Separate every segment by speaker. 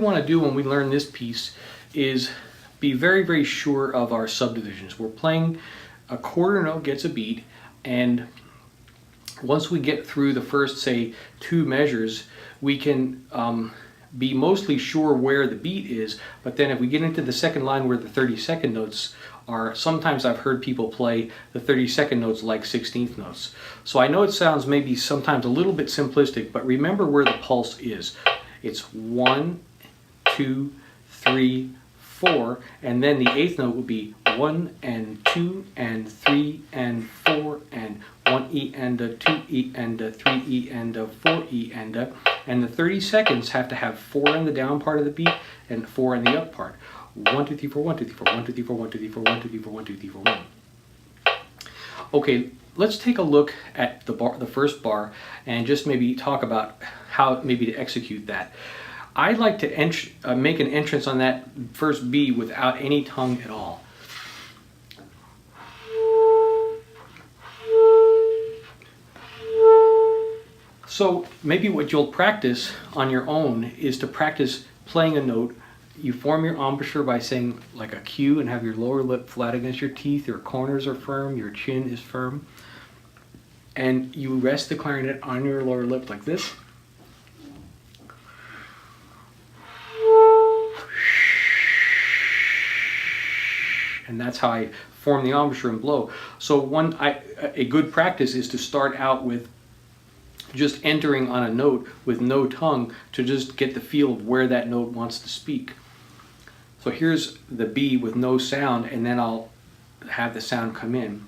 Speaker 1: want to do when we learn this piece is be very, very sure of our subdivisions. We're playing a quarter note gets a beat, and once we get through the first, say, 2 measures, we can be mostly sure where the beat is, but then if we get into the second line where the 32nd notes are, sometimes I've heard people play the 32nd notes like 16th notes. So I know it sounds maybe sometimes a little bit simplistic, but remember where the pulse is. It's 1, 2, 3, 4, and then the 8th note would be 1 and 2 and 3 and 4 and 1E and a 2E and a 3E and a 4E and the 30 seconds have to have 4 in the down part of the beat and 4 in the up part. 1, 2, 3, 4, 1, 2, 3, 4, 1, 2, 3, 4, 1, 2, 3, 4, 1, 2, 3, 4, 1, 2, 3, 4, 1. Okay, let's take a look at the first bar and just maybe talk about how maybe to execute that. I'd like to make an entrance on that first B without any tongue at all. So maybe what you'll practice on your own is to practice playing a note. You form your embouchure by saying like a Q and have your lower lip flat against your teeth, your corners are firm, your chin is firm, and you rest the clarinet on your lower lip like this. And that's how I form the embouchure and blow. So a good practice is to start out with just entering on a note with no tongue to just get the feel of where that note wants to speak. So here's the B with no sound, and then I'll have the sound come in.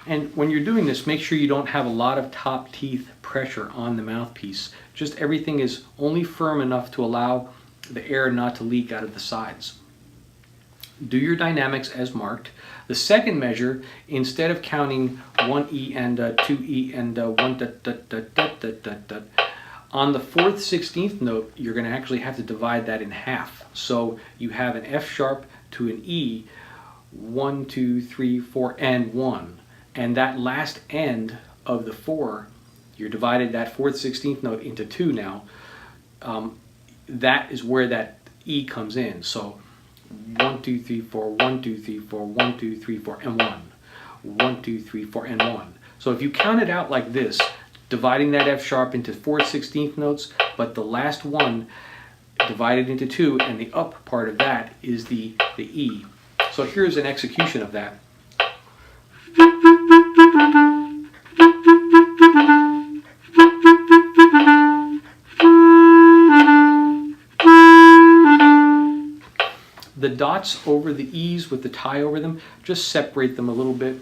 Speaker 1: And when you're doing this, make sure you don't have a lot of top teeth pressure on the mouthpiece. Just everything is only firm enough to allow the air not to leak out of the sides. Do your dynamics as marked. The second measure, instead of counting 1E and 2E and 1 da da da da da da da, on the 4th 16th note, you're going to actually have to divide that in half. So you have an F sharp to an E, 1, 2, 3, 4, and 1. And that last end of the 4, you're divided that 4th 16th note into 2 now. That is where that E comes in. So 1, 2, 3, 4, 1, 2, 3, 4, 1, 2, 3, 4, and 1. 1, 2, 3, 4, and 1. So if you count it out like this, dividing that F sharp into 4th 16th notes, but the last one divided into 2, and the up part of that is the E. So here's an execution of that. The dots over the E's with the tie over them, just separate them a little bit.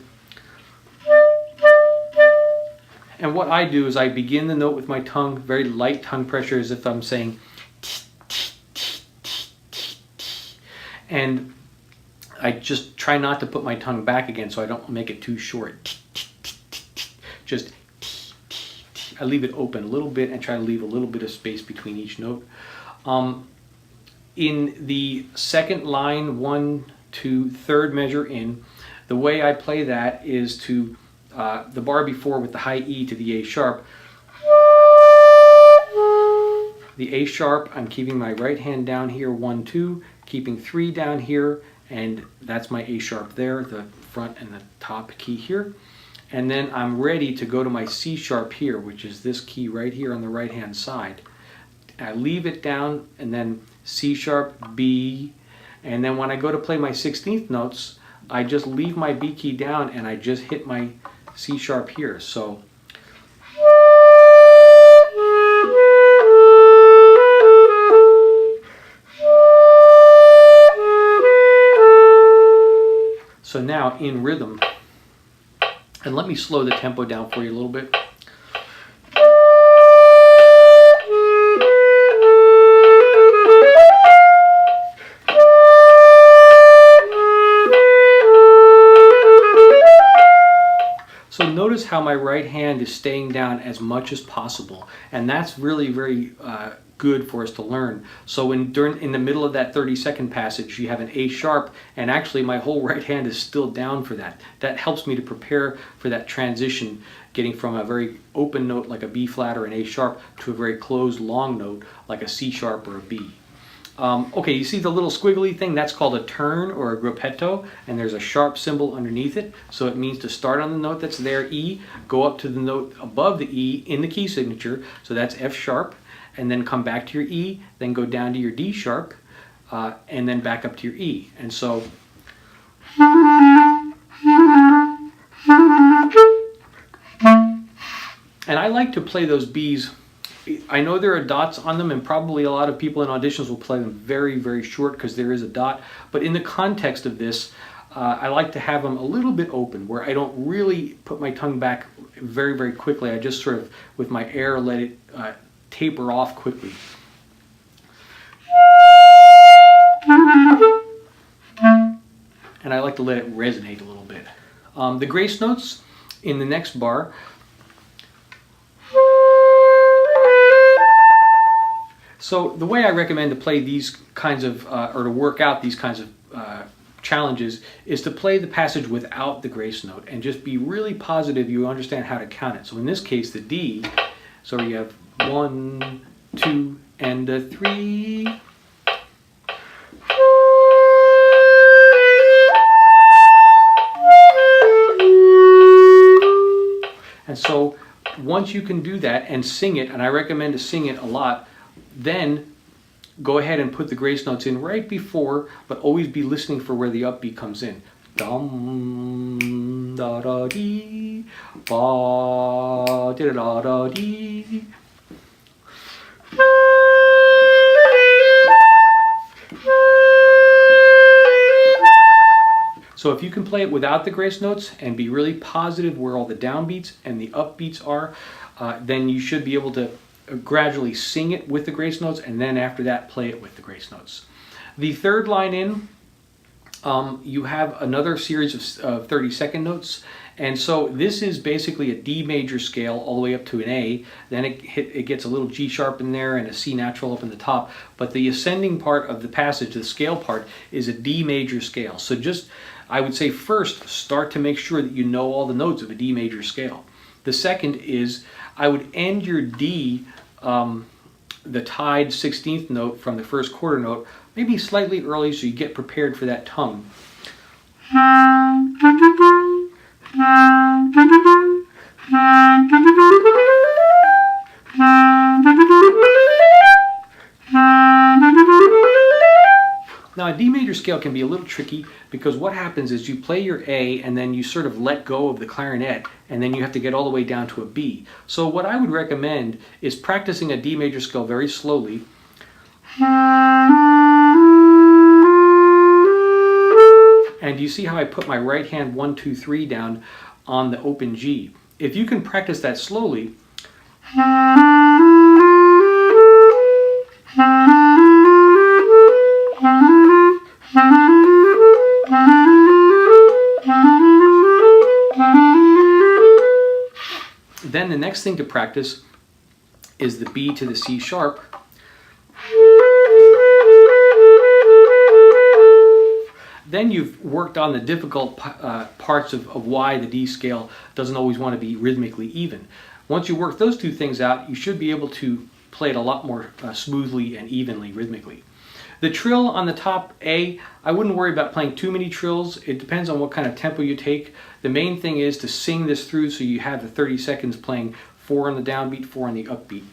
Speaker 1: And what I do is I begin the note with my tongue, very light tongue pressure, as if I'm saying t, t, t, t, t, t. And I just try not to put my tongue back again so I don't make it too short. T, t, t, t, t. Just t, t, t. I leave it open a little bit and try to leave a little bit of space between each note. In the second line, 1, 2, third measure in, the way I play that is to the bar before with the high E to the A sharp. The A sharp, I'm keeping my right hand down here, 1, 2, keeping 3 down here, and that's my A sharp there, the front and the top key here. And then I'm ready to go to my C sharp here, which is this key right here on the right hand side. I leave it down, and then C sharp, B, and then when I go to play my 16th notes, I just leave my B key down and I just hit my C sharp here. So now in rhythm, and let me slow the tempo down for you a little bit. So notice how my right hand is staying down as much as possible, and that's really very good for us to learn. So in the middle of that 30-second passage, you have an A sharp, and actually my whole right hand is still down for that. That helps me to prepare for that transition, getting from a very open note like a B flat or an A sharp to a very closed long note like a C sharp or a B. Okay, you see the little squiggly thing? That's called a turn or a gruppetto, and there's a sharp symbol underneath it. So it means to start on the note that's there, E, go up to the note above the E in the key signature, so that's F sharp, and then come back to your E, then go down to your D sharp, and then back up to your E. And so and I like to play those Bs. I know there are dots on them, and probably a lot of people in auditions will play them very, very short because there is a dot. But in the context of this, I like to have them a little bit open, where I don't really put my tongue back very, very quickly. I just sort of, with my air, let it taper off quickly. And I like to let it resonate a little bit. The grace notes in the next bar. So the way I recommend to play these kinds of, or to work out these kinds of challenges, is to play the passage without the grace note and just be really positive you understand how to count it. So in this case, the D, so you have 1, 2, and a 3. And so once you can do that and sing it, and I recommend to sing it a lot, then go ahead and put the grace notes in right before, but always be listening for where the upbeat comes in. Dum da da dee, ba da da da dee. So if you can play it without the grace notes and be really positive where all the downbeats and the upbeats are, then you should be able to gradually sing it with the grace notes, and then after that play it with the grace notes. The third line in, you have another series of 30-second notes, and so this is basically a D major scale all the way up to an A. Then it gets a little G sharp in there and a C natural up in the top, but the ascending part of the passage, the scale part, is a D major scale. So just, I would say first, start to make sure that you know all the notes of a D major scale. The second is, I would end your D, the tied 16th note from the first quarter note, maybe slightly early so you get prepared for that tongue. Now, a D major scale can be a little tricky because what happens is you play your A and then you sort of let go of the clarinet, and then you have to get all the way down to a B. So what I would recommend is practicing a D major scale very slowly. And you see how I put my right hand 1, 2, 3 down on the open G. If you can practice that slowly, then the next thing to practice is the B to the C sharp. Then you've worked on the difficult parts of why the D scale doesn't always want to be rhythmically even. Once you work those two things out, you should be able to play it a lot more smoothly and evenly rhythmically. The trill on the top A, I wouldn't worry about playing too many trills. It depends on what kind of tempo you take. The main thing is to sing this through so you have the 30 seconds playing 4 on the downbeat, 4 on the upbeat.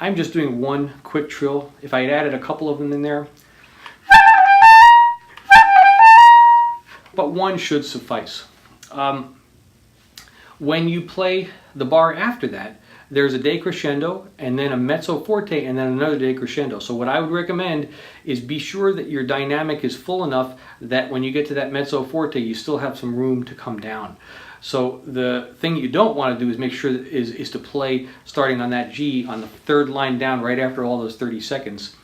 Speaker 1: I'm just doing one quick trill. If I had added a couple of them in there, but one should suffice. When you play the bar after that, there's a decrescendo and then a mezzo forte and then another decrescendo. So what I would recommend is be sure that your dynamic is full enough that when you get to that mezzo forte, you still have some room to come down. So the thing you don't want to do is make sure that is to play starting on that G on the third line down right after all those 30 seconds.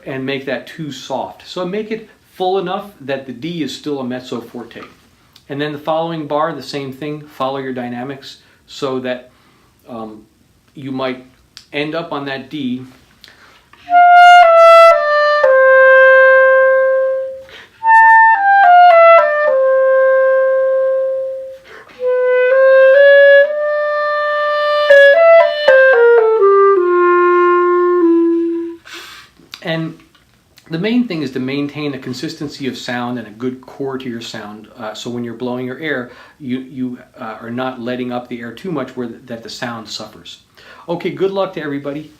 Speaker 1: And make that too soft. So make it full enough that the D is still a mezzo forte. And then the following bar, the same thing, follow your dynamics so that you might end up on that D. And the main thing is to maintain a consistency of sound and a good core to your sound. So when you're blowing your air, you are not letting up the air too much where that the sound suffers. Okay, good luck to everybody.